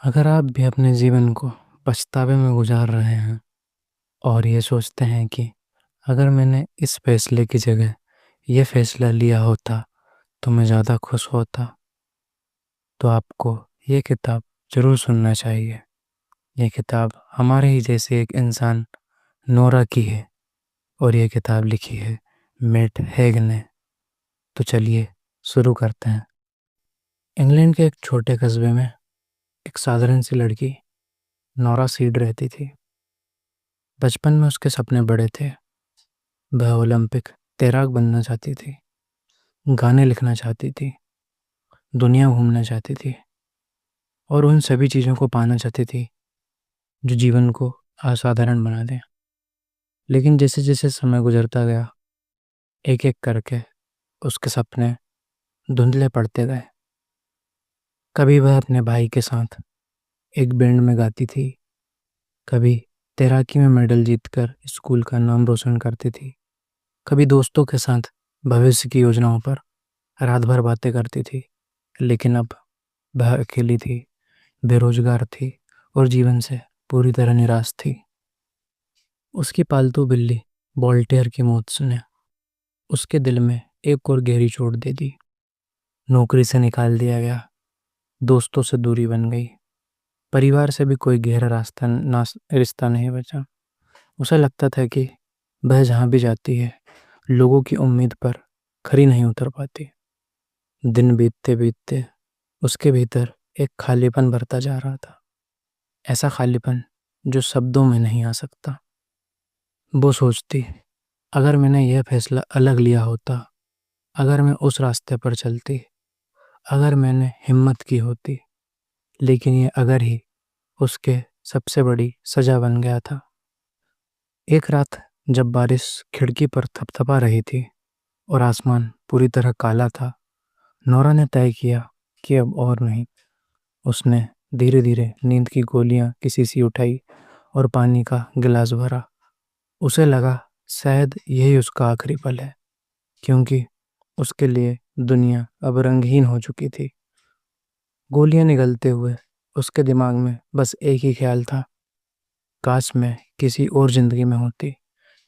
अगर आप भी अपने जीवन को पछतावे में गुजार रहे हैं और ये सोचते हैं कि अगर मैंने इस फैसले की जगह ये फैसला लिया होता तो मैं ज़्यादा खुश होता, तो आपको ये किताब ज़रूर सुनना चाहिए। ये किताब हमारे ही जैसे एक इंसान नोरा की है और ये किताब लिखी है मेट हेग ने। तो चलिए शुरू करते हैं। इंग्लैंड के एक छोटे कस्बे में एक साधारण सी लड़की नोरा सीड रहती थी। बचपन में उसके सपने बड़े थे। वह ओलंपिक तैराक बनना चाहती थी, गाने लिखना चाहती थी, दुनिया घूमना चाहती थी और उन सभी चीज़ों को पाना चाहती थी जो जीवन को असाधारण बना दें। लेकिन जैसे जैसे समय गुजरता गया, एक एक करके उसके सपने धुंधले पड़ते गए। कभी वह अपने भाई के साथ एक बैंड में गाती थी, कभी तैराकी में मेडल जीतकर स्कूल का नाम रोशन करती थी, कभी दोस्तों के साथ भविष्य की योजनाओं पर रात भर बातें करती थी। लेकिन अब वह अकेली थी, बेरोजगार थी और जीवन से पूरी तरह निराश थी। उसकी पालतू बिल्ली वोल्टेयर की मौत ने उसके दिल में एक और गहरी चोट दे दी। नौकरी से निकाल दिया गया, दोस्तों से दूरी बन गई, परिवार से भी कोई गहरा रिश्ता नहीं बचा। उसे लगता था कि वह जहाँ भी जाती है लोगों की उम्मीद पर खरी नहीं उतर पाती। दिन बीतते बीतते उसके भीतर एक खालीपन भरता जा रहा था, ऐसा खालीपन जो शब्दों में नहीं आ सकता। वो सोचती, अगर मैंने यह फैसला अलग लिया होता, अगर मैं उस रास्ते पर चलती, अगर मैंने हिम्मत की होती। लेकिन ये अगर ही उसके सबसे बड़ी सजा बन गया था। एक रात जब बारिश खिड़की पर थपथपा रही थी और आसमान पूरी तरह काला था, नोरा ने तय किया कि अब और नहीं। उसने धीरे धीरे नींद की गोलियां की शीशी उठाई और पानी का गिलास भरा। उसे लगा शायद यही उसका आखिरी पल है, क्योंकि उसके लिए दुनिया अब रंगहीन हो चुकी थी। गोलियां निगलते हुए उसके दिमाग में बस एक ही ख्याल था, काश मैं किसी और जिंदगी में होती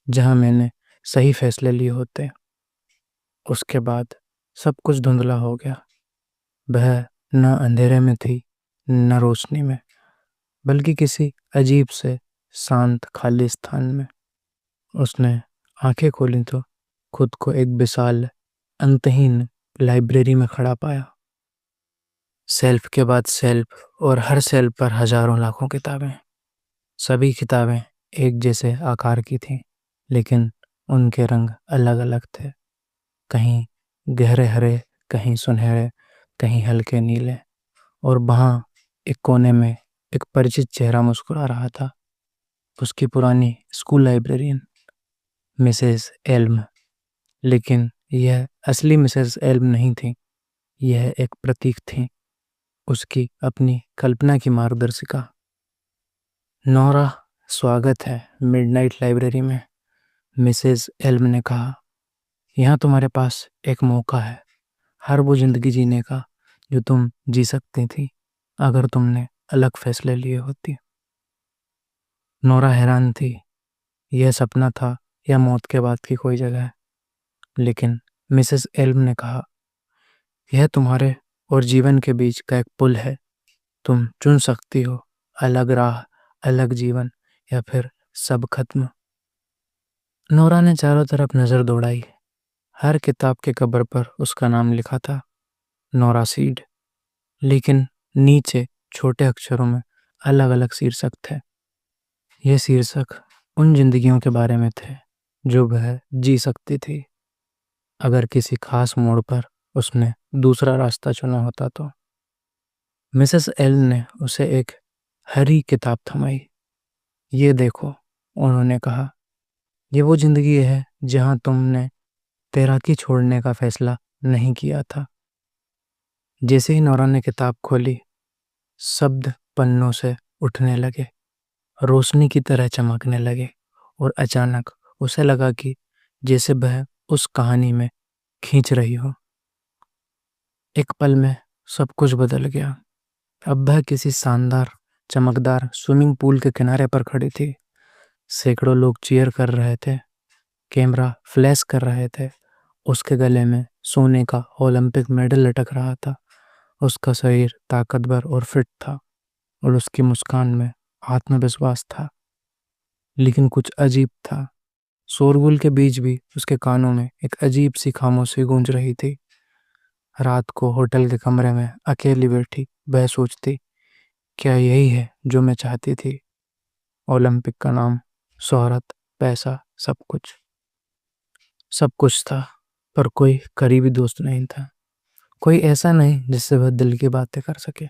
जहां मैंने सही फैसले लिए होते। उसके बाद सब कुछ धुंधला हो गया। वह न अंधेरे में थी न रोशनी में, बल्कि किसी अजीब से शांत खाली स्थान में। उसने आंखें खोली तो खुद को एक विशाल अंतहीन लाइब्रेरी में खड़ा पाया। शेल्फ के बाद शेल्फ और हर शेल्फ पर हजारों लाखों किताबें। सभी किताबें एक जैसे आकार की थीं, लेकिन उनके रंग अलग अलग थे। कहीं गहरे हरे, कहीं सुनहरे, कहीं हल्के नीले। और वहाँ एक कोने में एक परिचित चेहरा मुस्कुरा रहा था, उसकी पुरानी स्कूल लाइब्रेरियन मिसेस एल्म। लेकिन यह असली मिसेस एल्म नहीं थी, यह एक प्रतीक थी, उसकी अपनी कल्पना की मार्गदर्शिका। नोरा, स्वागत है मिडनाइट लाइब्रेरी में, मिसेस एल्म ने कहा। यहाँ तुम्हारे पास एक मौका है, हर वो जिंदगी जीने का जो तुम जी सकती थी अगर तुमने अलग फैसले लिए होती। नोरा हैरान थी, यह सपना था या मौत के बाद की कोई जगह। लेकिन मिसेस एल्म ने कहा, यह तुम्हारे और जीवन के बीच का एक पुल है। तुम चुन सकती हो, अलग राह, अलग जीवन, या फिर सब खत्म। नोरा ने चारों तरफ नजर दौड़ाई। हर किताब के कवर पर उसका नाम लिखा था, नोरा सीड। लेकिन नीचे छोटे अक्षरों में अलग अलग शीर्षक थे। ये शीर्षक उन जिंदगियों के बारे में थे जो वह जी सकती थी अगर किसी खास मोड़ पर उसने दूसरा रास्ता चुना होता तो। मिसेस एल ने उसे एक हरी किताब थमाई। ये देखो, उन्होंने कहा, ये वो जिंदगी है जहां तुमने तैराकी छोड़ने का फैसला नहीं किया था। जैसे ही नोरा ने किताब खोली, शब्द पन्नों से उठने लगे, रोशनी की तरह चमकने लगे और अचानक उसे लगा कि जैसे वह उस कहानी में खींच रही हो। एक पल में सब कुछ बदल गया। अब वह किसी शानदार चमकदार स्विमिंग पूल के किनारे पर खड़ी थी। सैकड़ों लोग चीयर कर रहे थे, कैमरा फ्लैश कर रहे थे। उसके गले में सोने का ओलंपिक मेडल लटक रहा था। उसका शरीर ताकतवर और फिट था और उसकी मुस्कान में आत्मविश्वास था। लेकिन कुछ अजीब था। शोरगुल के बीच भी उसके कानों में एक अजीब सी खामोशी गूंज रही थी। रात को होटल के कमरे में अकेली बैठी वह सोचती, क्या यही है जो मैं चाहती थी? ओलंपिक का नाम, शोहरत, पैसा, सब कुछ था, पर कोई करीबी दोस्त नहीं था। कोई ऐसा नहीं जिससे वह दिल की बातें कर सके।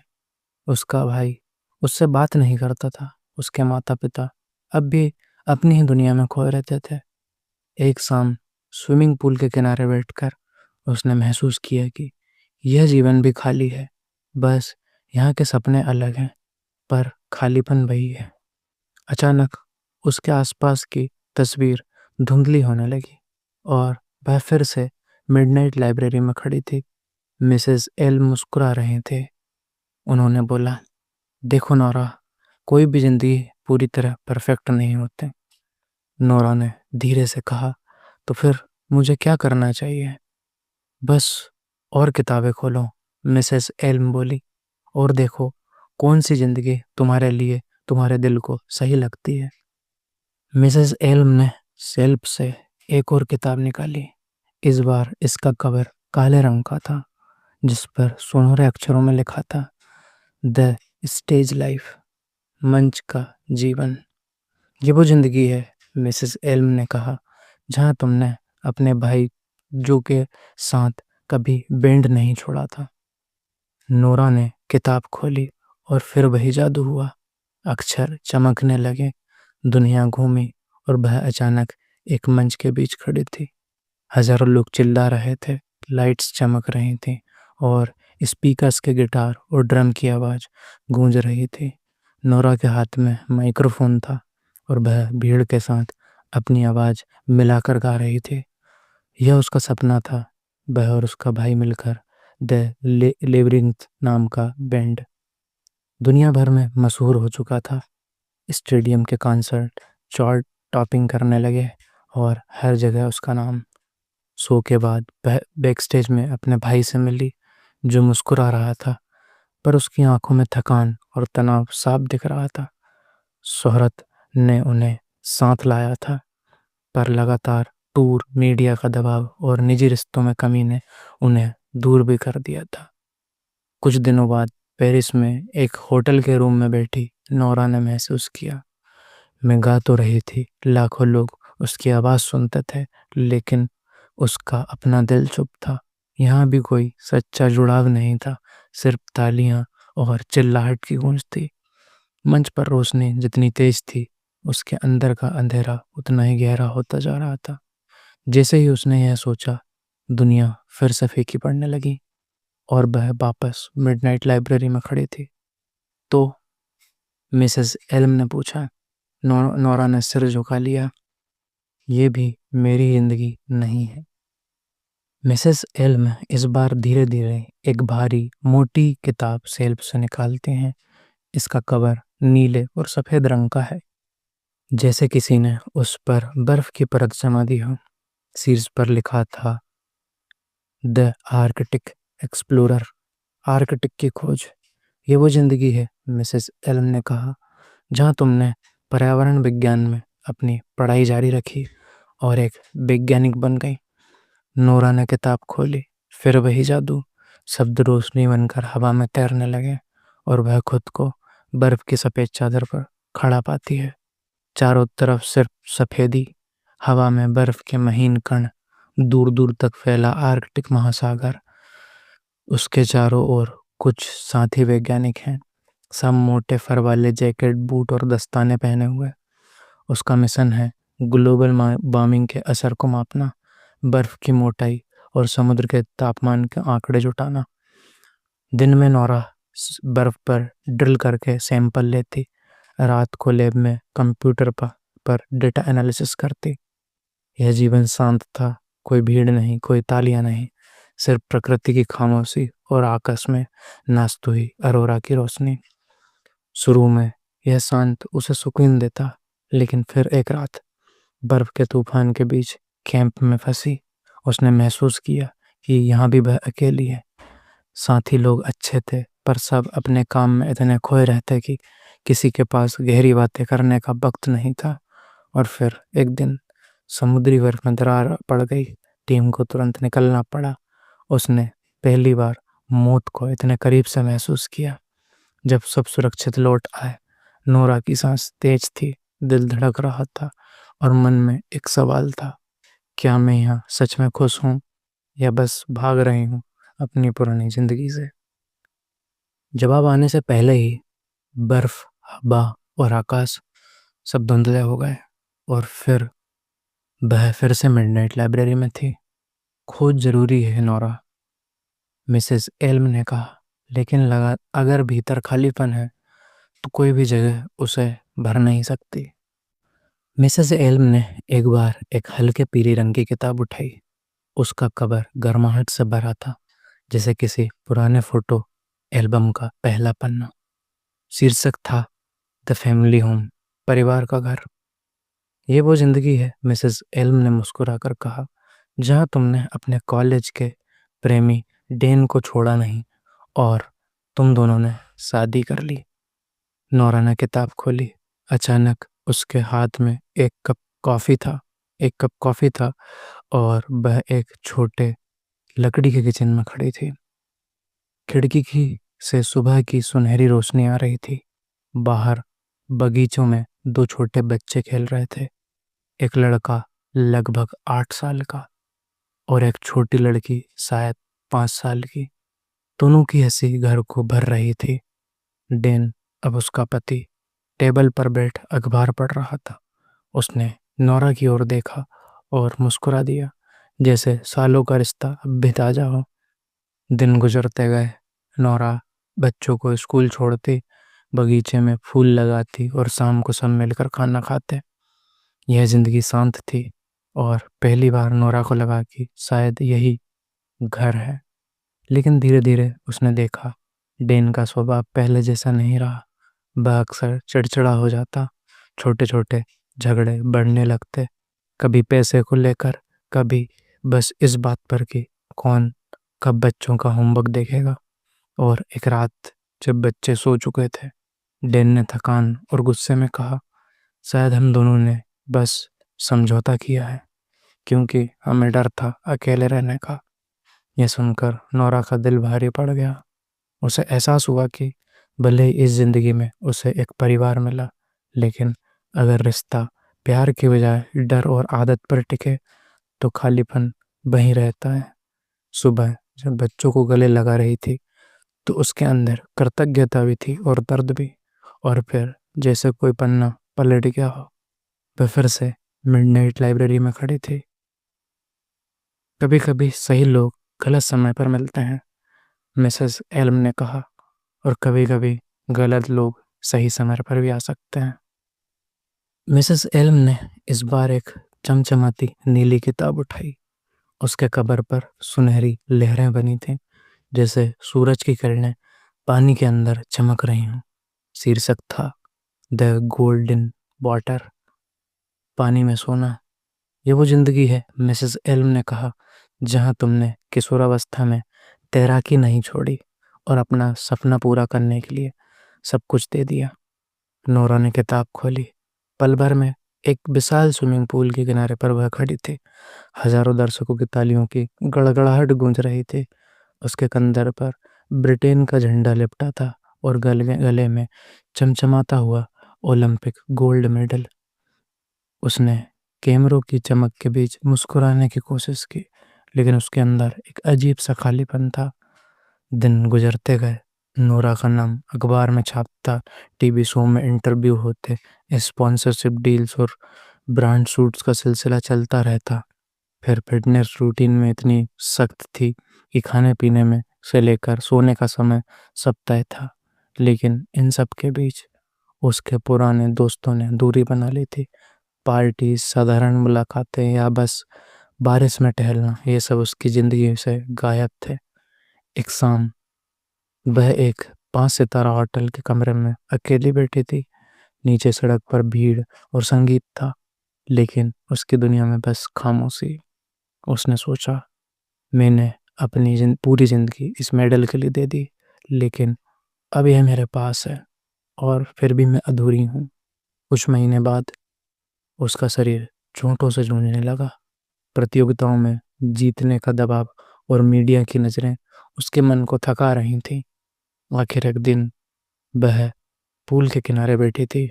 उसका भाई उससे बात नहीं करता था। उसके माता पिता अब भी अपनी ही दुनिया में खोए रहते थे। एक शाम स्विमिंग पूल के किनारे बैठकर उसने महसूस किया कि यह जीवन भी खाली है। बस यहाँ के सपने अलग हैं, पर खालीपन वही है। अचानक उसके आसपास की तस्वीर धुंधली होने लगी और वह फिर से मिडनाइट लाइब्रेरी में खड़ी थी। मिसेस एल मुस्कुरा रहे थे। उन्होंने बोला, देखो नोरा, कोई भी जिंदगी पूरी तरह परफेक्ट नहीं होते। नोरा ने धीरे से कहा, तो फिर मुझे क्या करना चाहिए? बस और किताबें खोलो, मिसेस एल्म बोली, और देखो कौन सी जिंदगी तुम्हारे लिए, तुम्हारे दिल को सही लगती है। मिसेस एल्म ने शेल्फ से एक और किताब निकाली। इस बार इसका कवर काले रंग का था, जिस पर सुनहरे अक्षरों में लिखा था, द स्टेज लाइफ, मंच का जीवन। ये वो जिंदगी है, मिसेस एल्म ने कहा, जहां तुमने अपने भाई जो के साथ कभी बैंड नहीं छोड़ा था। नोरा ने किताब खोली और फिर वही जादू हुआ। अक्षर चमकने लगे, दुनिया घूमी और वह अचानक एक मंच के बीच खड़ी थी। हजारों लोग चिल्ला रहे थे, लाइट्स चमक रही थीं और स्पीकर्स के गिटार और ड्रम की आवाज़ गूंज रही थी। नोरा के हाथ में माइक्रोफोन था और वह भीड़ के साथ अपनी आवाज़ मिलाकर गा रही थी। यह उसका सपना था, वह और उसका भाई मिलकर द लेबरिंथ नाम का बैंड दुनिया भर में मशहूर हो चुका था। स्टेडियम के कॉन्सर्ट चार्ट टॉपिंग करने लगे और हर जगह उसका नाम। शो के बाद बैक स्टेज में अपने भाई से मिली, जो मुस्कुरा रहा था, पर उसकी आंखों में थकान और तनाव साफ दिख रहा था। शोहरत ने उन्हें साथ लाया था, पर लगातार टूर, मीडिया का दबाव और निजी रिश्तों में कमी ने उन्हें दूर भी कर दिया था। कुछ दिनों बाद पेरिस में एक होटल के रूम में बैठी नोरा ने महसूस किया, मैं गा तो रही थी, लाखों लोग उसकी आवाज़ सुनते थे, लेकिन उसका अपना दिल चुप था। यहाँ भी कोई सच्चा जुड़ाव नहीं था, सिर्फ तालियां और चिल्लाहट की गूंज थी। मंच पर रोशनी जितनी तेज थी, उसके अंदर का अंधेरा उतना ही गहरा होता जा रहा था। जैसे ही उसने यह सोचा, दुनिया फिर से फीकी पड़ने लगी और वह वापस मिडनाइट लाइब्रेरी में खड़ी थी। तो मिसेस एल्म ने पूछा। नोरा ने सिर झुका लिया, ये भी मेरी जिंदगी नहीं है। मिसेस एल्म इस बार धीरे धीरे एक भारी मोटी किताब शेल्फ से निकालते हैं। इसका कवर नीले और सफेद रंग का है, जैसे किसी ने उस पर बर्फ की परत जमा दी हो। शीर्ष पर लिखा था, द आर्कटिक एक्सप्लोरर, आर्कटिक की खोज। ये वो जिंदगी है, मिसेस एल्म ने कहा, जहाँ तुमने पर्यावरण विज्ञान में अपनी पढ़ाई जारी रखी और एक वैज्ञानिक बन गई। नोरा ने किताब खोली, फिर वही जादू। शब्द रोशनी बनकर हवा में तैरने लगे और वह खुद को बर्फ की सफेद चादर पर खड़ा पाती है। चारों तरफ सिर्फ सफेदी, हवा में बर्फ के महीन कण, दूर दूर तक फैला आर्कटिक महासागर। उसके चारों ओर कुछ साथी वैज्ञानिक हैं, सब मोटे फर वाले जैकेट, बूट और दस्ताने पहने हुए। उसका मिशन है ग्लोबल वार्मिंग के असर को मापना, बर्फ की मोटाई और समुद्र के तापमान के आंकड़े जुटाना। दिन में नोरा बर्फ पर ड्रिल करके सैंपल लेती, रात को लैब में कंप्यूटर पर डेटा एनालिसिस करती। यह जीवन शांत था, कोई भीड़ नहीं, कोई तालियां नहीं, सिर्फ प्रकृति की खामोशी और आकाश में नाचती हुई अरोरा की रोशनी। शुरू में यह शांत उसे सुकून देता, लेकिन फिर एक रात बर्फ के तूफान के बीच कैंप में फंसी उसने महसूस किया कि यहाँ भी वह अकेली है। साथी लोग अच्छे थे, पर सब अपने काम में इतने खोए रहते कि किसी के पास गहरी बातें करने का वक्त नहीं था। और फिर एक दिन समुद्री बर्फ में दरार पड़ गई। टीम को तुरंत निकलना पड़ा। उसने पहली बार मौत को इतने करीब से महसूस किया। जब सब सुरक्षित लौट आए, नोरा की सांस तेज थी, दिल धड़क रहा था और मन में एक सवाल था, क्या मैं यहाँ सच में खुश हूँ या बस भाग रही हूँ अपनी पुरानी जिंदगी से। जवाब आने से पहले ही बर्फ, हवा और आकाश सब धुंधले हो गए और फिर वह फिर से मिडनाइट लाइब्रेरी में थी। खोज जरूरी है नोरा, मिसेस एल्म ने कहा, लेकिन लगा अगर भीतर खालीपन है तो कोई भी जगह उसे भर नहीं सकती। मिसेस एल्म ने एक बार एक हल्के पीले रंग की किताब उठाई। उसका कवर गर्माहट से भरा था, जैसे किसी पुराने फोटो एल्बम का पहला पन्ना। शीर्षक था द फैमिली होम, परिवार का घर। ये वो जिंदगी है, मिसेस एल्म ने मुस्कुराकर कहा, जहां तुमने अपने कॉलेज के प्रेमी डेन को छोड़ा नहीं और तुम दोनों ने शादी कर ली। नोरा ने किताब खोली। अचानक उसके हाथ में एक कप कॉफी था और वह एक छोटे लकड़ी के किचन में खड़ी थी। खिड़की की से सुबह की सुनहरी रोशनी आ रही थी। बाहर बगीचों में दो छोटे बच्चे खेल रहे थे। एक लड़का लगभग 8 साल का और एक छोटी लड़की शायद 5 साल की। दोनों की हंसी घर को भर रही थी। डेन, अब उसका पति, टेबल पर बैठ अखबार पढ़ रहा था। उसने नोरा की ओर देखा और मुस्कुरा दिया, जैसे सालों का रिश्ता अब भी ताजा हो। दिन गुजरते गए। नोरा बच्चों को स्कूल छोड़ती, बगीचे में फूल लगाती और शाम को सब मिलकर खाना खाते। यह जिंदगी शांत थी और पहली बार नोरा को लगा कि शायद यही घर है। लेकिन धीरे धीरे उसने देखा डेन का स्वभाव पहले जैसा नहीं रहा। वह अक्सर चिड़चिड़ा हो जाता। छोटे छोटे झगड़े बढ़ने लगते, कभी पैसे को लेकर, कभी बस इस बात पर कि कौन कब बच्चों का होमवर्क देखेगा। और एक रात जब बच्चे सो चुके थे, डेन ने थकान और गुस्से में कहा, शायद हम दोनों ने बस समझौता किया है, क्योंकि हमें डर था अकेले रहने का। यह सुनकर नोरा का दिल भारी पड़ गया। उसे एहसास हुआ कि भले ही इस जिंदगी में उसे एक परिवार मिला, लेकिन अगर रिश्ता प्यार के बजाय डर और आदत पर टिके तो खालीपन वहीं रहता है। सुबह जब बच्चों को गले लगा रही थी तो उसके अंदर कृतज्ञता भी थी और दर्द भी। और फिर जैसे कोई पन्ना पलट गया हो, वह फिर से मिडनाइट लाइब्रेरी में खड़ी थी। कभी कभी सही लोग गलत समय पर मिलते हैं, मिसेस एल्म ने कहा, और कभी कभी गलत लोग सही समय पर भी आ सकते हैं। मिसेस एल्म ने इस बार एक चमचमाती नीली किताब उठाई। उसके कवर पर सुनहरी लहरें बनी थीं, जैसे सूरज की किरणें पानी के अंदर चमक रही हूँ। शीर्षक था द गोल्डन वाटर, पानी में सोना। ये वो जिंदगी है, मिसेस एल्म ने कहा, जहां तुमने किशोरावस्था में तैराकी नहीं छोड़ी और अपना सपना पूरा करने के लिए सब कुछ दे दिया। नोरा ने किताब खोली। पल भर में एक विशाल स्विमिंग पूल के किनारे पर वह खड़ी थी। हजारों दर्शकों की तालियों की गड़गड़ाहट गूंज रही थी। उसके कंधे पर ब्रिटेन का झंडा लिपटा था और गले गले में चमचमाता हुआ ओलंपिक गोल्ड मेडल। उसने कैमरों की चमक के बीच मुस्कुराने की कोशिश की, लेकिन उसके अंदर एक अजीब सा खालीपन था। दिन गुजरते गए। नोरा का नाम अखबार में छपता, टीवी शो में इंटरव्यू होते, स्पॉन्सरशिप डील्स और ब्रांड सूट्स का सिलसिला चलता रहता। फिर फिटनेस रूटीन में इतनी सख्त थी कि खाने पीने में से लेकर सोने का समय सब तय था। लेकिन इन सब के बीच उसके पुराने दोस्तों ने दूरी बना ली थी। पार्टी, साधारण मुलाकातें या बस बारिश में टहलना, ये सब उसकी जिंदगी से गायब थे। एक शाम वह एक 5 सितारा होटल के कमरे में अकेली बैठी थी। नीचे सड़क पर भीड़ और संगीत था, लेकिन उसकी दुनिया में बस खामोशी। उसने सोचा, मैंने अपनी पूरी जिंदगी इस मेडल के लिए दे दी, लेकिन अब यह मेरे पास है और फिर भी मैं अधूरी हूँ। कुछ महीने बाद उसका शरीर चोटों से जूझने लगा। प्रतियोगिताओं में जीतने का दबाव और मीडिया की नज़रें उसके मन को थका रही थीं। आखिर एक दिन वह पूल के किनारे बैठी थी।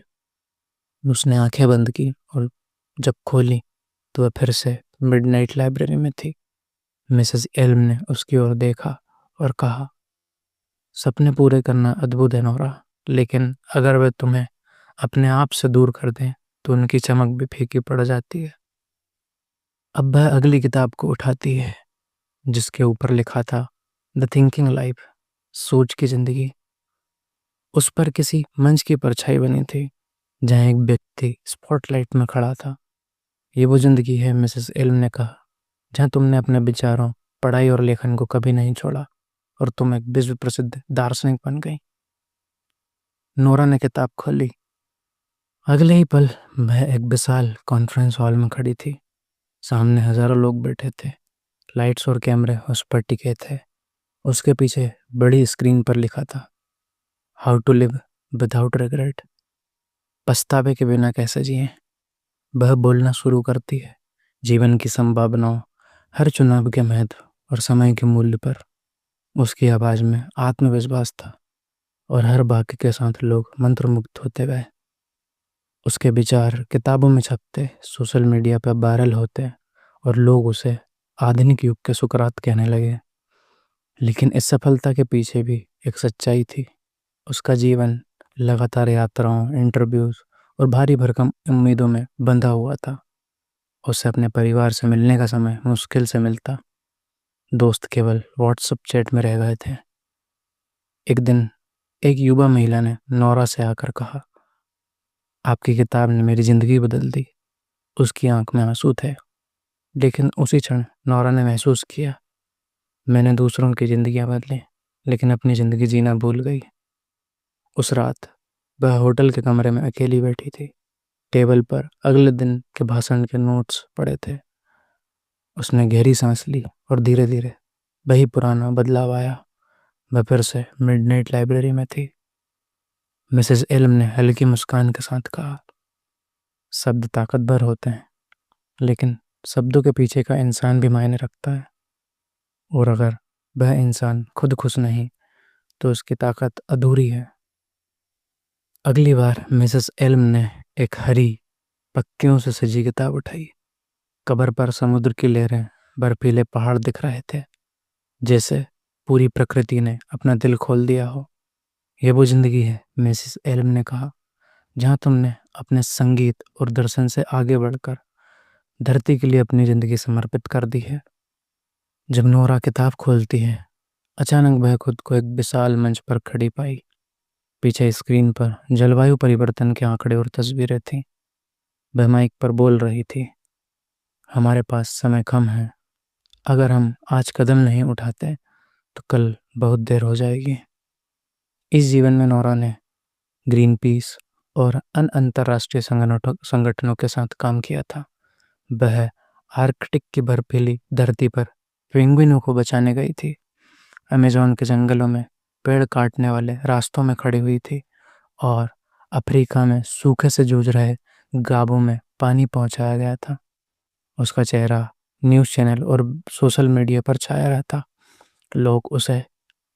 उसने आंखें बंद की और जब खोली तो वह फिर से मिडनाइट लाइब्रेरी में थी। मिसेस एल्म ने उसकी ओर देखा और कहा, सपने पूरे करना अद्भुत है नोरा, लेकिन अगर वे तुम्हें अपने आप से दूर कर दें तो उनकी चमक भी फीकी पड़ जाती है। अब वह अगली किताब को उठाती है, जिसके ऊपर लिखा था द थिंकिंग लाइफ, सोच की जिंदगी। उस पर किसी मंच की परछाई बनी थी, जहाँ एक व्यक्ति स्पॉटलाइट में खड़ा था। ये वो जिंदगी है, मिसेस एल्म ने कहा, जहाँ तुमने अपने विचारों, पढ़ाई और लेखन को कभी नहीं छोड़ा और तुम एक विश्व प्रसिद्ध दार्शनिक बन गई। नोरा ने किताब खोली। अगले ही पल वह एक विशाल कॉन्फ्रेंस हॉल में खड़ी थी। सामने हजारों लोग बैठे थे। लाइट्स और कैमरे उस पर टिके थे। उसके पीछे बड़ी स्क्रीन पर लिखा था, how to live without regret, पछतावे के बिना कैसे जिए। वह बोलना शुरू करती है, जीवन की संभावनाओं, हर चुनाव के महत्व और समय के मूल्य पर। उसकी आवाज में आत्मविश्वास था और हर वाक्य के साथ लोग मंत्रमुग्ध होते गए। उसके विचार किताबों में छपते, सोशल मीडिया पर वायरल होते और लोग उसे आधुनिक युग के सुकरात कहने लगे। लेकिन इस सफलता के पीछे भी एक सच्चाई थी। उसका जीवन लगातार यात्राओं, इंटरव्यूज और भारी भरकम उम्मीदों में बंधा हुआ था। उसे अपने परिवार से मिलने का समय मुश्किल से मिलता। दोस्त केवल व्हाट्सएप चैट में रह गए थे। एक दिन एक युवा महिला ने नौरा से आकर कहा, आपकी किताब ने मेरी जिंदगी बदल दी। उसकी आंख में आंसू थे, लेकिन उसी क्षण नौरा ने महसूस किया, मैंने दूसरों की जिंदगियां बदली, लेकिन अपनी जिंदगी जीना भूल गई। उस रात वह होटल के कमरे में अकेली बैठी थी। टेबल पर अगले दिन के भाषण के नोट्स पड़े थे। उसने गहरी सांस ली और धीरे धीरे वही पुराना बदलाव आया। वह फिर से मिडनाइट लाइब्रेरी में थी। मिसेस एल्म ने हल्की मुस्कान के साथ कहा, शब्द ताकतवर होते हैं, लेकिन शब्दों के पीछे का इंसान भी मायने रखता है। और अगर वह इंसान खुद खुश नहीं तो उसकी ताकत अधूरी है। अगली बार मिसेस एल्म ने एक हरी पत्तियों से सजी किताब उठाई। कबर पर समुद्र की लहरें, बर्फीले पहाड़ दिख रहे थे, जैसे पूरी प्रकृति ने अपना दिल खोल दिया हो। यह वो जिंदगी है, मिसेस एल्म ने कहा, जहाँ तुमने अपने संगीत और दर्शन से आगे बढ़कर धरती के लिए अपनी जिंदगी समर्पित कर दी है। जब नोरा किताब खोलती है, अचानक वह खुद को एक विशाल मंच पर खड़ी पाई। पीछे स्क्रीन पर जलवायु परिवर्तन के आंकड़े और तस्वीरें थीं। वह माइक पर बोल रही थी, हमारे पास समय कम है। अगर हम आज कदम नहीं उठाते तो कल बहुत देर हो जाएगी। इस जीवन में नोरा ने ग्रीन पीस और अंतर्राष्ट्रीय संगठनों के साथ काम किया था। वह आर्कटिक की बर्फीली धरती पर पेंगुइनों को बचाने गई थी। अमेज़न के जंगलों में पेड़ काटने वाले रास्तों में खड़ी हुई थी और अफ्रीका में सूखे से जूझ रहे गांवों में पानी पहुंचाया गया था। उसका चेहरा न्यूज़ चैनल और सोशल मीडिया पर छाया रहता। लोग उसे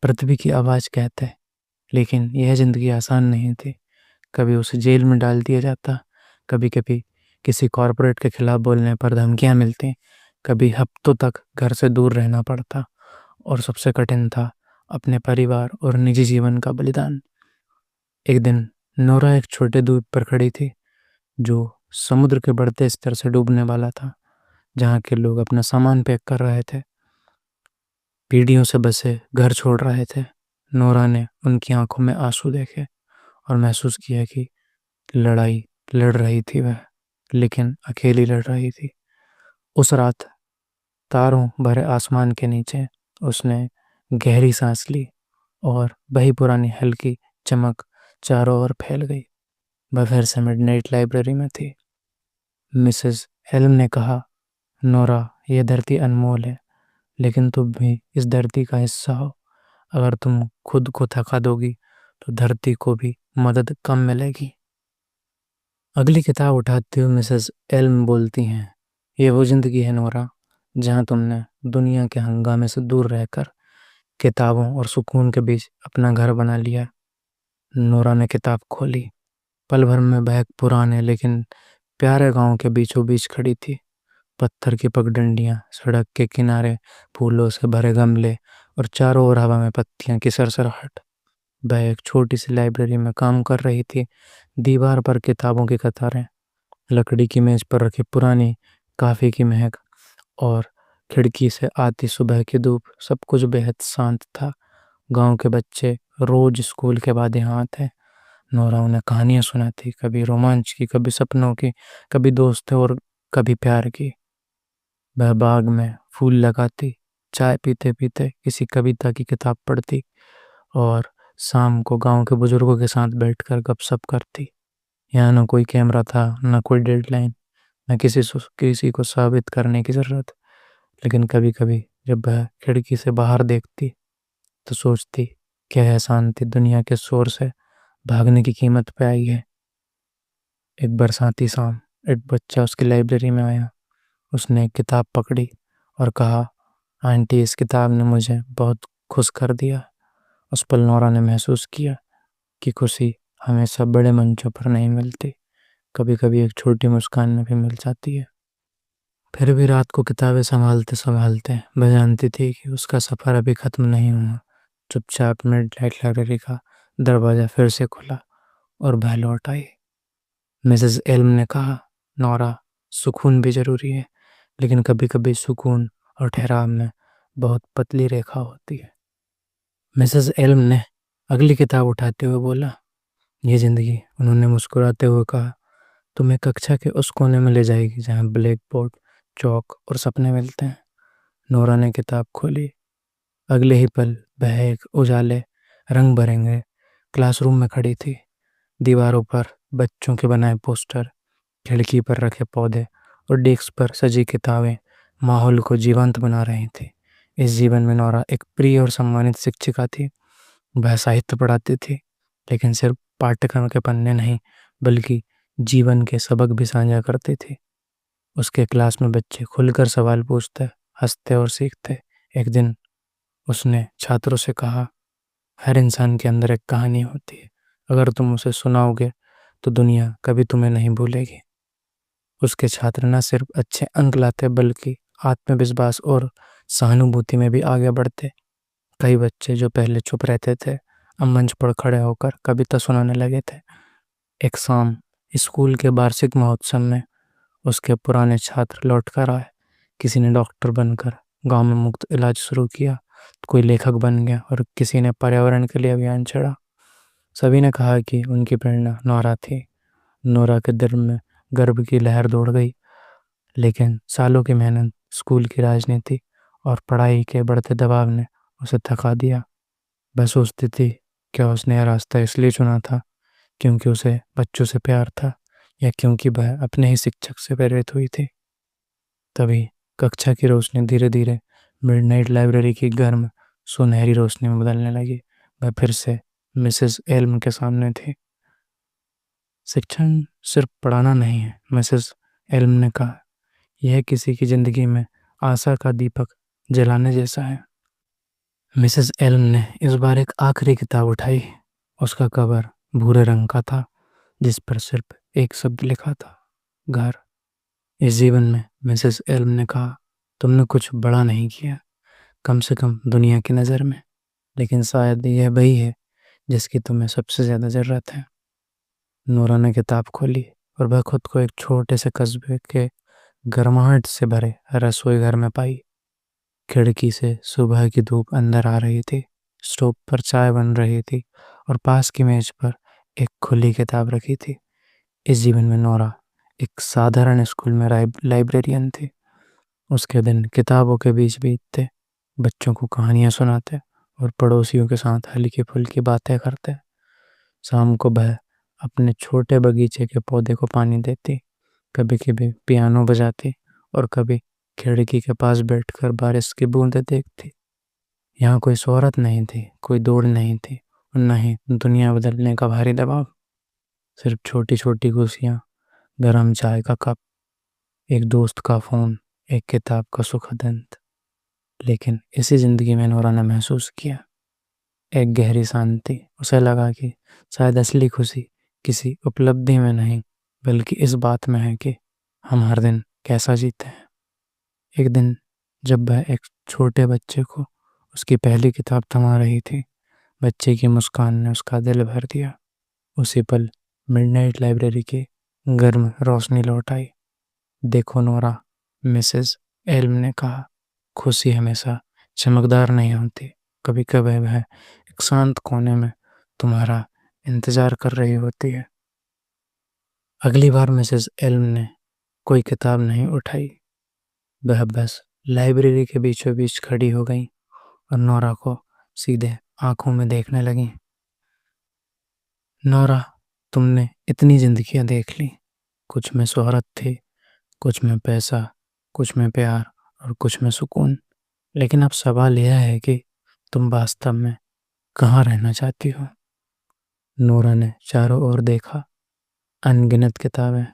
पृथ्वी की आवाज़ कहते, लेकिन यह जिंदगी आसान नहीं थी। कभी उसे जेल में डाल दिया जाता, कभी कभी किसी कॉरपोरेट के खिलाफ बोलने पर धमकियां मिलती, कभी हफ्तों तक घर से दूर रहना पड़ता, और सबसे कठिन था अपने परिवार और निजी जीवन का बलिदान। एक दिन नोरा एक छोटे द्वीप पर खड़ी थी, जो समुद्र के बढ़ते स्तर से डूबने वाला था, जहाँ के लोग अपना सामान पैक कर रहे थे, पीढ़ियों से बसे घर छोड़ रहे थे। नोरा ने उनकी आंखों में आंसू देखे और महसूस किया कि लड़ाई लड़ रही थी वह, लेकिन अकेली लड़ रही थी। उस रात तारों भरे आसमान के नीचे उसने गहरी सांस ली और वही पुरानी हल्की चमक चारों ओर फैल गई। वह फिर से मिडनाइट लाइब्रेरी में थी। मिसेस हेलन ने कहा, नोरा, यह धरती अनमोल है, लेकिन तुम भी इस धरती का हिस्सा हो। अगर तुम खुद को थका दोगी तो धरती को भी मदद कम मिलेगी। अगली किताब उठाती हुई मिसेस एल्म बोलती हैं, ये वो जिंदगी है नोरा, जहाँ तुमने दुनिया के हंगामे से दूर रहकर किताबों और सुकून के बीच अपना घर बना लिया। नोरा ने किताब खोली। पल भर में वह एक पुराने लेकिन प्यारे गांव के बीचों बीच खड़ी थी। पत्थर की पगडंडियां, सड़क के किनारे फूलों से भरे गमले और चारों ओर हवा में पत्तियां की सरसराहट। वह एक छोटी सी लाइब्रेरी में काम कर रही थी। दीवार पर किताबों की कतारें, लकड़ी की मेज पर रखी पुरानी कॉफी की महक और खिड़की से आती सुबह की धूप, सब कुछ बेहद शांत था। गांव के बच्चे रोज स्कूल के बाद यहाँ आते। नोरा उन्हें कहानियां सुनाती, कभी रोमांच की, कभी सपनों की, कभी दोस्तों और कभी प्यार की। वह बाग में फूल लगाती, चाय पीते पीते किसी कविता की किताब पढ़ती और शाम को गांव के बुजुर्गों के साथ बैठकर गपशप करती। यहाँ न कोई कैमरा था, न कोई डेडलाइन, न किसी को साबित करने की जरूरत। लेकिन कभी कभी जब वह खिड़की से बाहर देखती तो सोचती, क्या यह शांति दुनिया के शोर से भागने की कीमत पे आई है। एक बरसाती शाम एक बच्चा उसकी लाइब्रेरी में आया। उसने एक किताब पकड़ी और कहा, आंटी, इस किताब ने मुझे बहुत खुश कर दिया। उस पल नोरा ने महसूस किया कि खुशी हमेशा बड़े मंचों पर नहीं मिलती, कभी कभी एक छोटी मुस्कान में भी मिल जाती है। फिर भी रात को किताबें संभालते संभालते वह जानती थी कि उसका सफ़र अभी ख़त्म नहीं हुआ। चुपचाप मिडनाइट लाइब्रेरी का दरवाज़ा फिर से खुला और वह लौट आई। मिसेस एल्म ने कहा, नोरा, सुकून भी ज़रूरी है, लेकिन कभी कभी सुकून और ठहराव में बहुत पतली रेखा होती है। मिसेस एल्म ने अगली किताब उठाते हुए बोला, ये जिंदगी, उन्होंने मुस्कुराते हुए कहा, तुम्हें कक्षा के उस कोने में ले जाएगी जहाँ ब्लैक बोर्ड, चौक और सपने मिलते हैं। नोरा ने किताब खोली। अगले ही पल वह एक उजाले रंग भरेंगे क्लासरूम में खड़ी थी। दीवारों पर बच्चों के बनाए पोस्टर, खिड़की पर रखे पौधे और डेस्क पर सजी किताबें माहौल को जीवंत बना रही थी। इस जीवन में नोरा एक प्रिय और सम्मानित शिक्षिका थी। वह साहित्य पढ़ाती थी, लेकिन सिर्फ पाठ्यक्रम के पन्ने नहीं, बल्कि जीवन के सबक भी साझा करती थी। उसके क्लास में बच्चे खुलकर सवाल पूछते, हंसते और सीखते। एक दिन उसने छात्रों से कहा, हर इंसान के अंदर एक कहानी होती है, अगर तुम उसे सुनाओगे तो दुनिया कभी तुम्हें नहीं भूलेगी। उसके छात्र न सिर्फ अच्छे अंक लाते, बल्कि आत्मविश्वास और सहानुभूति में भी आगे बढ़ते। कई बच्चे जो पहले चुप रहते थे, अब मंच पर खड़े होकर कविता सुनाने लगे थे। एक शाम स्कूल के वार्षिक महोत्सव में उसके पुराने छात्र लौट कर आए। किसी ने डॉक्टर बनकर गांव में मुफ्त इलाज शुरू किया, कोई लेखक बन गया और किसी ने पर्यावरण के लिए अभियान छेड़ा। सभी ने कहा कि उनकी प्रेरणा नोरा थी। नोरा के दिल में गर्व की लहर दौड़ गई, लेकिन सालों की मेहनत, स्कूल की राजनीति और पढ़ाई के बढ़ते दबाव ने उसे थका दिया। वह सोचती थी, क्या उसने यह रास्ता इसलिए चुना था क्योंकि उसे बच्चों से प्यार था, या क्योंकि वह अपने ही शिक्षक से प्रेरित हुई थी। तभी कक्षा की रोशनी धीरे धीरे मिडनाइट लाइब्रेरी की गर्म सुनहरी रोशनी में बदलने लगी। वह फिर से मिसेस एल्म के सामने थी। शिक्षण सिर्फ पढ़ाना नहीं है, मिसेस एल्म ने कहा, यह किसी की जिंदगी में आशा का दीपक जलाने जैसा है। मिसेस एल्म ने इस बार एक आखिरी किताब उठाई। उसका कवर भूरे रंग का था, जिस पर सिर्फ एक शब्द लिखा था, घर। इस जीवन में, मिसेस एल्म ने कहा, तुमने कुछ बड़ा नहीं किया, कम से कम दुनिया की नज़र में, लेकिन शायद यह वही है जिसकी तुम्हें सबसे ज़्यादा ज़रूरत है। नोरा ने किताब खोली और वह खुद को एक छोटे से कस्बे के गर्माहट से भरे रसोई घर में पाई। खिड़की से सुबह की धूप अंदर आ रही थी, स्टोव पर चाय बन रही थी और पास की मेज पर एक खुली किताब रखी थी। इस जीवन में नोरा एक साधारण स्कूल में लाइब्रेरियन थी। उसके दिन किताबों के बीच बीतते, बच्चों को कहानियां सुनाते और पड़ोसियों के साथ हल्की फुल्की बातें करते। शाम को वह अपने छोटे बगीचे के पौधे को पानी देती, कभी कभी पियानो बजाती और कभी खिड़की के पास बैठकर बारिश की बूंदें देखती। यहाँ कोई शोहरत नहीं थी, कोई दौड़ नहीं थी, और न ही दुनिया बदलने का भारी दबाव। सिर्फ छोटी छोटी खुशियाँ, गरम चाय का कप, एक दोस्त का फोन, एक किताब का सुखद अंत। लेकिन इसी जिंदगी में नूरा ने महसूस किया एक गहरी शांति। उसे लगा कि शायद असली खुशी किसी उपलब्धि में नहीं, बल्कि इस बात में है कि हम हर दिन कैसा जीते हैं। एक दिन जब वह एक छोटे बच्चे को उसकी पहली किताब थमा रही थी, बच्चे की मुस्कान ने उसका दिल भर दिया। उसी पल मिडनाइट लाइब्रेरी की गर्म रोशनी लौट आई। देखो नोरा, मिसेस एल्म ने कहा, खुशी हमेशा चमकदार नहीं होती। कभी कभी वह एक शांत कोने में तुम्हारा इंतजार कर रही होती है। अगली बार मिसेस एल्म ने कोई किताब नहीं उठाई। वह बस लाइब्रेरी के बीचों बीच खड़ी हो गई और नोरा को सीधे आंखों में देखने लगी। नोरा, तुमने इतनी जिंदगियां देख ली। कुछ में शोहरत थी, कुछ में पैसा, कुछ में प्यार और कुछ में सुकून। लेकिन अब सवाल यह है कि तुम वास्तव में कहाँ रहना चाहती हो? नोरा ने चारों ओर देखा। अनगिनत किताबें,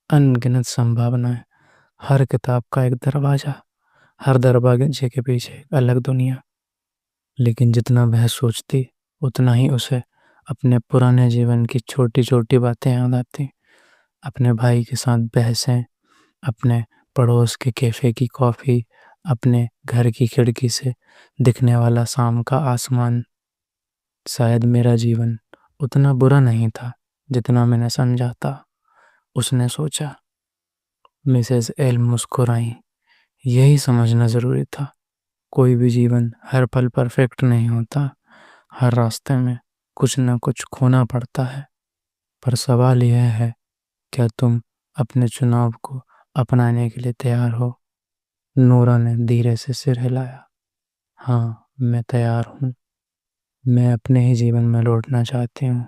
अनगिनत संभावनाएं, हर किताब का एक दरवाजा, हर दरवाजे के पीछे एक अलग दुनिया। लेकिन जितना वह सोचती, उतना ही उसे अपने पुराने जीवन की छोटी छोटी बातें याद आती। अपने भाई के साथ बहसें, अपने पड़ोस के कैफे की कॉफी, अपने घर की खिड़की से दिखने वाला शाम का आसमान। शायद मेरा जीवन उतना बुरा नहीं था जितना मैंने समझा था, उसने सोचा। मिसेस एल मुस्कुराई। यही समझना जरूरी था। कोई भी जीवन हर पल परफेक्ट नहीं होता। हर रास्ते में कुछ न कुछ खोना पड़ता है। पर सवाल यह है, क्या तुम अपने चुनाव को अपनाने के लिए तैयार हो? नोरा ने धीरे से सिर हिलाया। हाँ, मैं तैयार हूँ। मैं अपने ही जीवन में लौटना चाहती हूँ,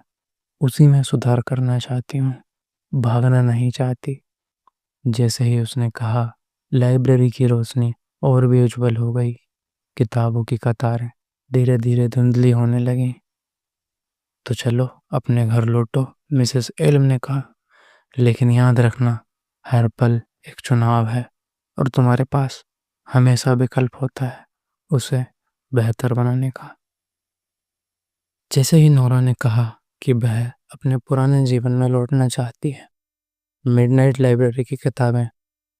उसी में सुधार करना चाहती हूँ, भागना नहीं चाहती। जैसे ही उसने कहा, लाइब्रेरी की रोशनी और भी उज्जवल हो गई। किताबों की कतारें धीरे धीरे धुंधली होने लगी। तो चलो अपने घर लौटो, मिसेस एल्म ने कहा। लेकिन याद रखना, हर पल एक चुनाव है और तुम्हारे पास हमेशा विकल्प होता है उसे बेहतर बनाने का। जैसे ही नोरा ने कहा कि वह अपने पुराने जीवन में लौटना चाहती है, मिडनाइट लाइब्रेरी की किताबें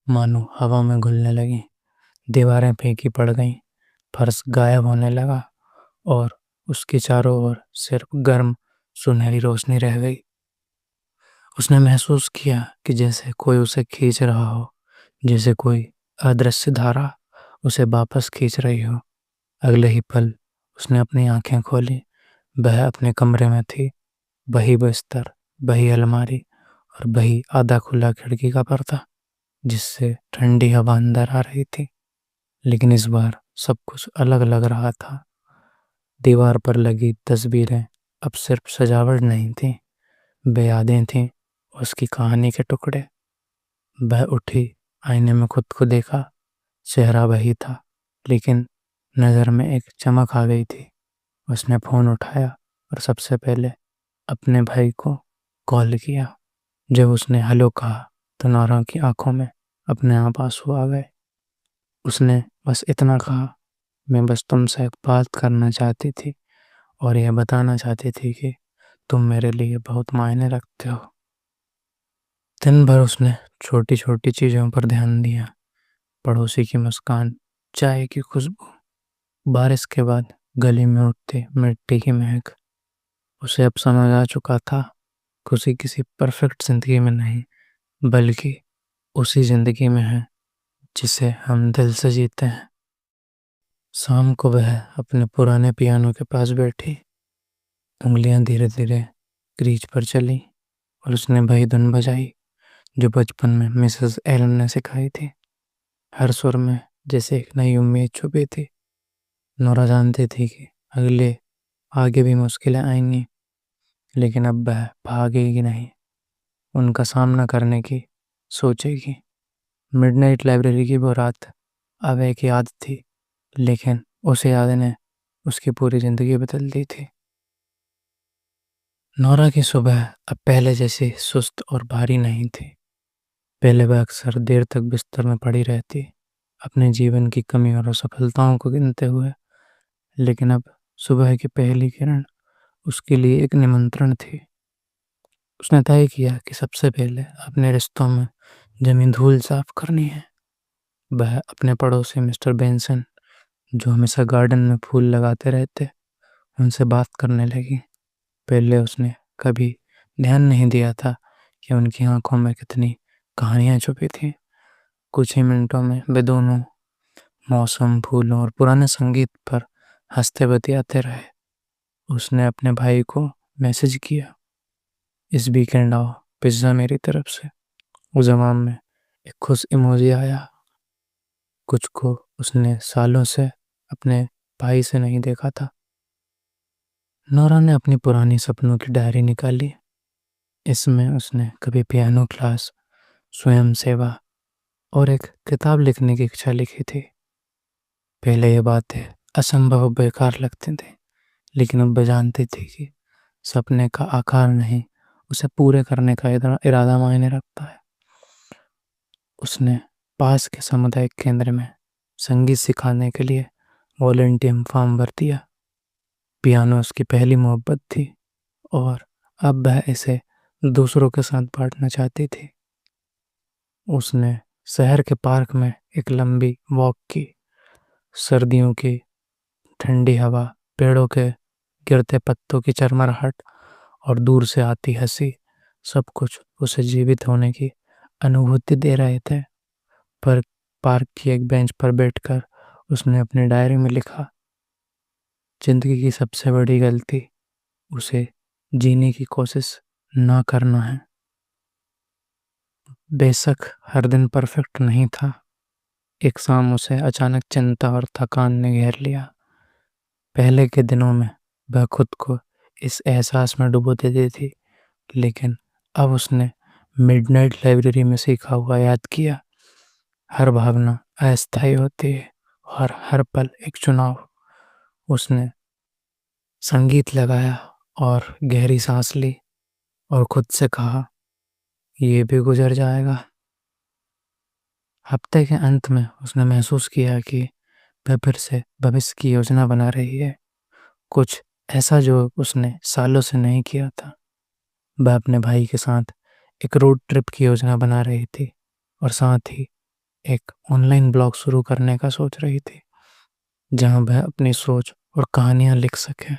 मानो हवा में घुलने लगीं। दीवारें फीकी पड़ गईं, फर्श गायब होने लगा और उसके चारों ओर सिर्फ गर्म सुनहरी रोशनी रह गई। उसने महसूस किया कि जैसे कोई उसे खींच रहा हो, जैसे कोई अदृश्य धारा उसे वापस खींच रही हो। अगले ही पल उसने अपनी आंखें खोली। वह अपने कमरे में थी। वही बिस्तर, वही अलमारी और वही आधा खुला खिड़की का पर्दा, जिससे ठंडी हवा अंदर आ रही थी। लेकिन इस बार सब कुछ अलग लग रहा था। दीवार पर लगी तस्वीरें अब सिर्फ सजावट नहीं थी, वे यादें थीं, उसकी कहानी के टुकड़े। वह उठी, आईने में खुद को देखा। चेहरा वही था, लेकिन नज़र में एक चमक आ गई थी। उसने फ़ोन उठाया और सबसे पहले अपने भाई को कॉल किया। जब उसने हेलो कहा तो नौरा की आंखों में अपने आप आंसू आ गए। उसने बस इतना कहा, मैं बस तुमसे एक बात करना चाहती थी और यह बताना चाहती थी कि तुम मेरे लिए बहुत मायने रखते हो। दिन भर उसने छोटी छोटी चीज़ों पर ध्यान दिया। पड़ोसी की मुस्कान, चाय की खुशबू, बारिश के बाद गली में उठती मिट्टी की महक। उसे अब समझ आ चुका था, खुशी किसी परफेक्ट जिंदगी में नहीं, बल्कि उसी जिंदगी में है जिसे हम दिल से जीते हैं। शाम को वह अपने पुराने पियानो के पास बैठी। उंगलियां धीरे धीरे क्रीज पर चली और उसने वही धुन बजाई जो बचपन में मिसेस एलन ने सिखाई थी। हर सुर में जैसे एक नई उम्मीद छुपी थी। नोरा जानती थी कि अगले आगे भी मुश्किलें आएंगी, लेकिन अब वह भागेगी नहीं, उनका सामना करने की सोचेगी। मिडनाइट लाइब्रेरी की वो रात अब एक याद थी, लेकिन उस याद ने उसकी पूरी जिंदगी बदल दी थी। नोरा की सुबह अब पहले जैसी सुस्त और भारी नहीं थी। पहले वह अक्सर देर तक बिस्तर में पड़ी रहती, अपने जीवन की कमी और असफलताओं को गिनते हुए, लेकिन अब सुबह की पहली किरण उसके लिए एक निमंत्रण थी। उसने तय किया कि सबसे पहले अपने रिश्तों में जमी धूल साफ करनी है। वह अपने पड़ोसी मिस्टर बेंसन, जो हमेशा गार्डन में फूल लगाते रहते, उनसे बात करने लगी। पहले उसने कभी ध्यान नहीं दिया था कि उनकी आंखों में कितनी कहानियां छुपी थी। कुछ ही मिनटों में वे दोनों मौसम, फूलों और पुराने संगीत पर हंसते बतियाते रहे। उसने अपने भाई को मैसेज किया, इस वीकेंड आओ, पिज्ज़ा मेरी तरफ से। उस जवाब में एक खुश इमोजी आया, कुछ को उसने सालों से अपने भाई से नहीं देखा था। नोरा ने अपनी पुरानी सपनों की डायरी निकाली। इसमें उसने कभी पियानो क्लास, स्वयं सेवा और एक किताब लिखने की इच्छा लिखी थी। पहले ये बातें असंभव और बेकार लगती थी, लेकिन अब वह जानती थी कि सपने का आकार नहीं, उसे पूरे करने का इरादा मायने रखता है। उसने पास के सामुदायिक केंद्र में संगीत सिखाने के लिए वॉलंटियर फॉर्म भर दिया। पियानो उसकी पहली मोहब्बत थी और अब वह इसे दूसरों के साथ बांटना चाहती थी। उसने शहर के पार्क में एक लंबी वॉक की। सर्दियों की ठंडी हवा, पेड़ों के गिरते पत्तों की चरमराहट और दूर से आती हंसी, सब कुछ उसे जीवित होने की अनुभूति दे रहे थे। पर पार्क की एक बेंच पर बैठकर उसने अपनी डायरी में लिखा, जिंदगी की सबसे बड़ी गलती उसे जीने की कोशिश ना करना है। बेशक हर दिन परफेक्ट नहीं था। एक शाम उसे अचानक चिंता और थकान ने घेर लिया। पहले के दिनों में वह खुद को इस एहसास में डुबो देती थी, लेकिन अब उसने मिडनाइट लाइब्रेरी में सीखा हुआ याद किया, हर भावना अस्थायी होती है और हर पल एक चुनाव। उसने संगीत लगाया और गहरी सांस ली और खुद से कहा, ये भी गुजर जाएगा। हफ्ते के अंत में उसने महसूस किया कि वह फिर से भविष्य की योजना बना रही है, कुछ ऐसा जो उसने सालों से नहीं किया था। वह अपने भाई के साथ एक रोड ट्रिप की योजना बना रही थी और साथ ही एक ऑनलाइन ब्लॉग शुरू करने का सोच रही थी, जहां वह अपनी सोच और कहानियां लिख सके।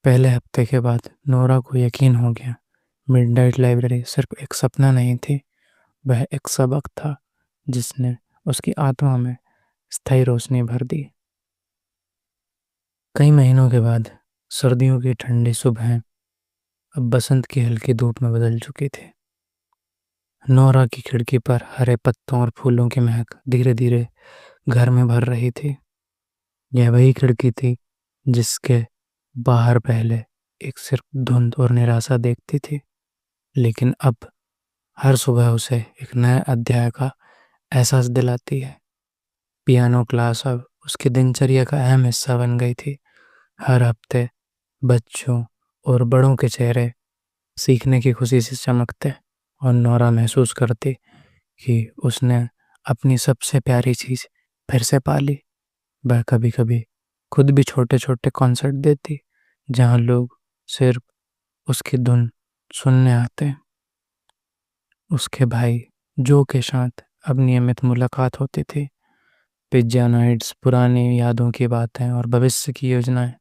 पहले हफ्ते के बाद नोरा को यकीन हो गया, मिडनाइट लाइब्रेरी सिर्फ एक सपना नहीं थी, वह एक सबक था जिसने उसकी आत्मा में स्थायी रोशनी भर दी। कई महीनों के बाद सर्दियों की ठंडी सुबह अब बसंत की हल्की धूप में बदल चुकी थी। नोरा की खिड़की पर हरे पत्तों और फूलों की महक धीरे धीरे घर में भर रही थी। यह वही खिड़की थी जिसके बाहर पहले एक सिर्फ धुंध और निराशा देखती थी, लेकिन अब हर सुबह उसे एक नए अध्याय का एहसास दिलाती है। पियानो क्लास अब उसकी दिनचर्या का अहम हिस्सा बन गई थी। हर हफ्ते बच्चों और बड़ों के चेहरे सीखने की खुशी से चमकते और नोरा महसूस करती कि उसने अपनी सबसे प्यारी चीज फिर से पाली। वह कभी कभी खुद भी छोटे छोटे कॉन्सर्ट देती, जहां लोग सिर्फ उसकी धुन सुनने आते। उसके भाई जो के साथ अब नियमित मुलाकात होती थी। पिज्जा नाइट्स, पुरानी यादों की बातें और भविष्य की योजनाएं,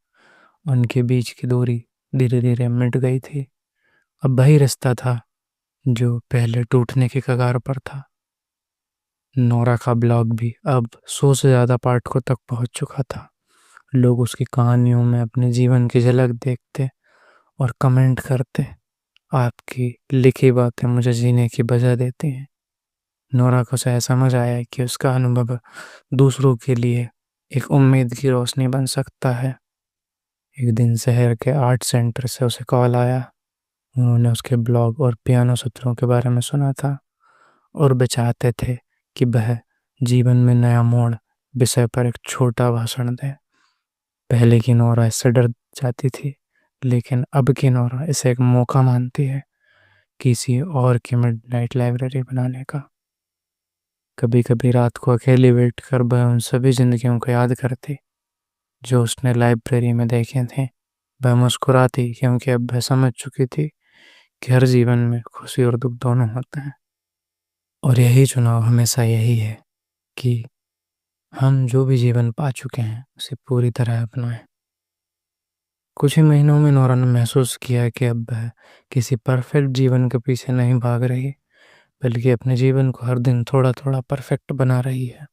उनके बीच की दूरी धीरे धीरे मिट गई थी। अब वही रिश्ता था जो पहले टूटने की कगार पर था। नोरा का ब्लॉग भी अब 100 से ज़्यादा पाठकों तक पहुंच चुका था। लोग उसकी कहानियों में अपने जीवन की झलक देखते और कमेंट करते, आपकी लिखी बातें मुझे जीने की वजह देती हैं। नोरा को शायद समझ आया कि उसका अनुभव दूसरों के लिए एक उम्मीद की रोशनी बन सकता है। एक दिन शहर के आर्ट सेंटर से उसे कॉल आया। उन्होंने उसके ब्लॉग और पियानो सूत्रों के बारे में सुना था और वे चाहते थे कि वह जीवन में नया मोड़ विषय पर एक छोटा भाषण दे। पहले की नोरा इससे डर जाती थी, लेकिन अब की नोरा इसे एक मौका मानती है किसी और की मिडनाइट लाइब्रेरी बनाने का। कभी कभी रात को अकेली बैठ कर वह उन सभी जिंदगियों को याद करती जो उसने लाइब्रेरी में देखे थे। वह मुस्कुराती क्योंकि अब वह समझ चुकी थी कि हर जीवन में खुशी और दुख दोनों होते हैं, और यही चुनाव हमेशा यही है कि हम जो भी जीवन पा चुके हैं उसे पूरी तरह अपनाएं। कुछ ही महीनों में नोरा ने महसूस किया कि अब वह किसी परफेक्ट जीवन के पीछे नहीं भाग रही, बल्कि अपने जीवन को हर दिन थोड़ा थोड़ा परफेक्ट बना रही है।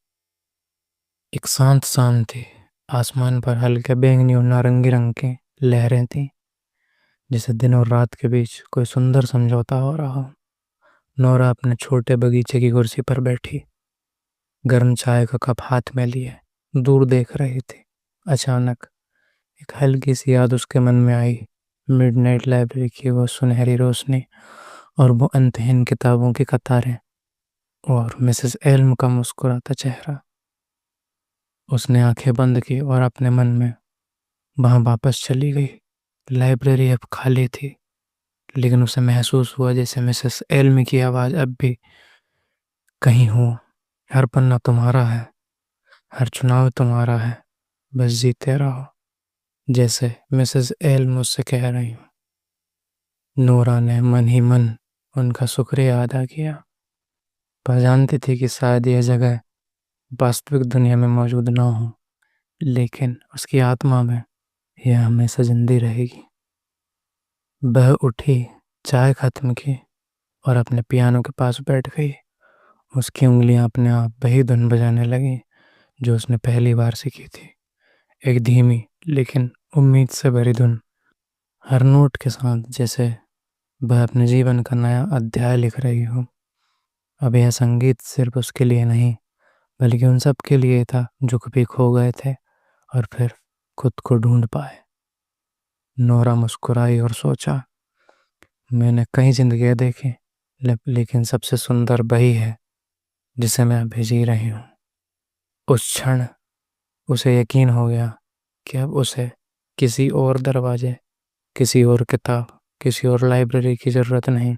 एक शांत शाम थी। आसमान पर हल्के बैंगनी और नारंगी रंग की लहरें थीं, जैसे दिन और रात के बीच कोई सुंदर समझौता हो रहा हो। नोरा अपने छोटे बगीचे की कुर्सी पर बैठी, गर्म चाय का कप हाथ में लिए दूर देख रही थी। अचानक एक हल्की सी याद उसके मन में आई। मिडनाइट लाइब्रेरी की वो सुनहरी रोशनी और वो अंतहीन किताबों की कतारें और मिसेस एल्म का मुस्कुराता चेहरा। उसने आंखें बंद की और अपने मन में वहां वापस चली गई। लाइब्रेरी अब खाली थी, लेकिन उसे महसूस हुआ जैसे मिसेस एल्म की आवाज अब भी कहीं हो। हर पन्ना तुम्हारा है, हर चुनाव तुम्हारा है, बस जीते रहो। जैसे मिसेस एल्म मुझसे कह रही हूँ। नोरा ने मन ही मन उनका शुक्रिया अदा किया। वह जानती थी कि शायद यह जगह वास्तविक दुनिया में मौजूद ना हो, लेकिन उसकी आत्मा में यह हमेशा जिंदी रहेगी। वह उठी, चाय खत्म की और अपने पियानो के पास बैठ गई। उसकी उंगलियां अपने आप वही धुन बजाने लगी जो उसने पहली बार सीखी थी। एक धीमी लेकिन उम्मीद से भरी धुन, हर नोट के साथ जैसे वह अपने जीवन का नया अध्याय लिख रही हो। अब यह संगीत सिर्फ उसके लिए नहीं, बल्कि उन सब के लिए था जो कभी खो गए थे और फिर खुद को ढूंढ पाए। नोरा मुस्कुराई और सोचा, मैंने कई जिंदगियां देखी, लेकिन सबसे सुंदर वही है जिसे मैं अभी जी रही हूँ। उस क्षण उसे यकीन हो गया कि अब उसे किसी और दरवाजे, किसी और किताब, किसी और लाइब्रेरी की जरूरत नहीं।